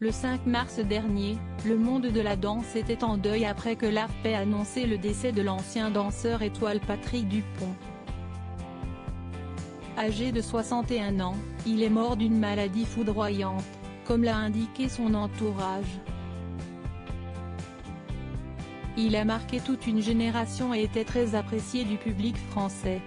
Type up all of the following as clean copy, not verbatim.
Le 5 mars dernier, le monde de la danse était en deuil après que l'AFP ait annoncé le décès de l'ancien danseur étoile Patrick Dupont. Âgé de 61 ans, il est mort d'une maladie foudroyante, comme l'a indiqué son entourage. Il a marqué toute une génération et était très apprécié du public français.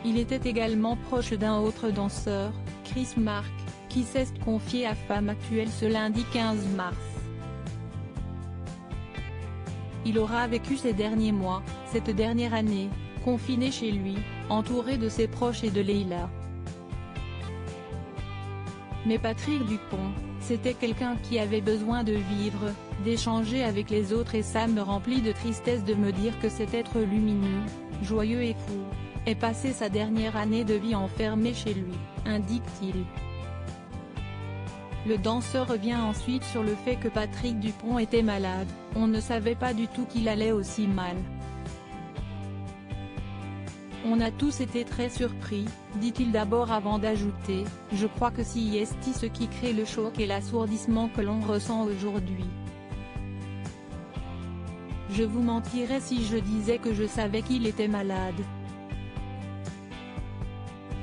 Il était également proche d'un autre danseur, Chris Marques, qui s'est confié à Femme Actuelle ce lundi 15 mars. Il aura vécu ces derniers mois, cette dernière année, confiné chez lui, entouré de ses proches et de Leila. Mais Patrick Dupont, c'était quelqu'un qui avait besoin de vivre, d'échanger avec les autres et ça me remplit de tristesse de me dire que cet être lumineux, joyeux et fou, est passé sa dernière année de vie enfermé chez lui, indique-t-il. Le danseur revient ensuite sur le fait que Patrick Dupont était malade, on ne savait pas du tout qu'il allait aussi mal. On a tous été très surpris, dit-il d'abord avant d'ajouter, je crois que c'est ce qui crée le choc et l'assourdissement que l'on ressent aujourd'hui. Je vous mentirais si je disais que je savais qu'il était malade.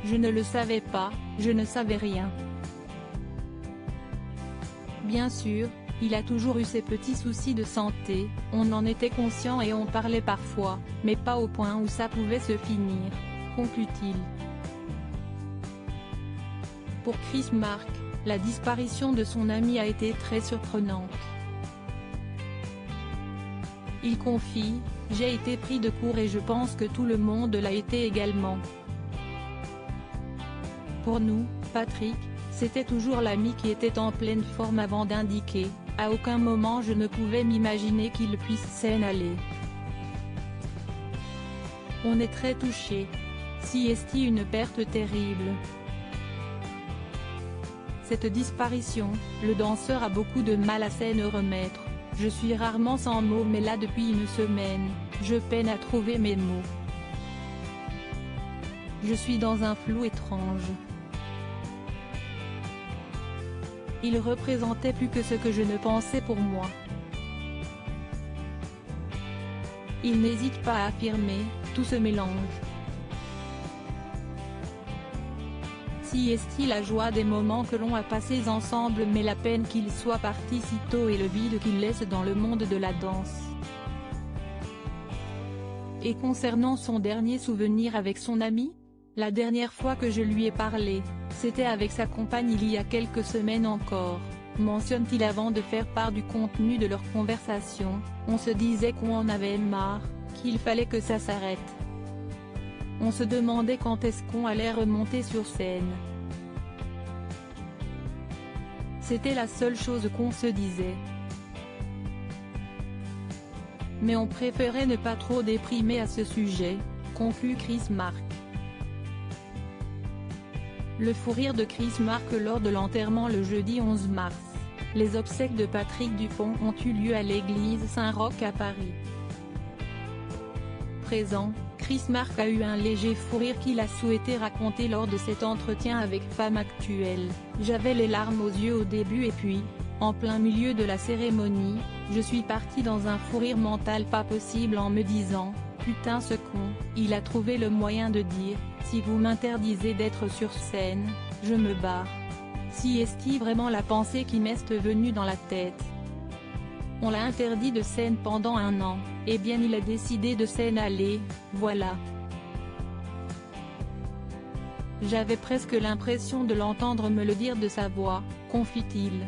Je ne le savais pas, je ne savais rien. Bien sûr, il a toujours eu ses petits soucis de santé, on en était conscient et on parlait parfois, mais pas au point où ça pouvait se finir, conclut-il. Pour Chris Marques, la disparition de son ami a été très surprenante. Il confie, « J'ai été pris de court et je pense que tout le monde l'a été également. Pour nous, Patrick, c'était toujours l'ami qui était en pleine forme avant d'indiquer, à aucun moment je ne pouvais m'imaginer qu'il puisse s'en aller. On est très touchés. C'est une perte terrible. Cette disparition, le danseur a beaucoup de mal à s'en remettre. Je suis rarement sans mots mais là depuis une semaine, je peine à trouver mes mots. Je suis dans un flou étrange. Il représentait plus que ce que je ne pensais pour moi. Il n'hésite pas à affirmer, tout se mélange. C'est la joie des moments que l'on a passés ensemble mais la peine qu'il soit parti si tôt et le vide qu'il laisse dans le monde de la danse. Et concernant son dernier souvenir avec son ami, la dernière fois que je lui ai parlé, c'était avec sa compagne il y a quelques semaines encore, mentionne-t-il avant de faire part du contenu de leur conversation, on se disait qu'on en avait marre, qu'il fallait que ça s'arrête. On se demandait quand est-ce qu'on allait remonter sur scène. C'était la seule chose qu'on se disait. Mais on préférait ne pas trop déprimer à ce sujet, conclut Chris Marques. Le fou rire de Chris Marques lors de l'enterrement le jeudi 11 mars. Les obsèques de Patrick Dupont ont eu lieu à l'église Saint-Roch à Paris. Présent, Chris Marques a eu un léger fou rire qu'il a souhaité raconter lors de cet entretien avec Femme Actuelle. J'avais les larmes aux yeux au début et puis, en plein milieu de la cérémonie, je suis parti dans un fou rire mental pas possible en me disant, putain ce con, il a trouvé le moyen de dire, si vous m'interdisez d'être sur scène, je me barre. C'est vraiment la pensée qui m'est venue dans la tête. On l'a interdit de scène pendant 1 an, et bien il a décidé de s'en aller, voilà. J'avais presque l'impression de l'entendre me le dire de sa voix, confie-t-il.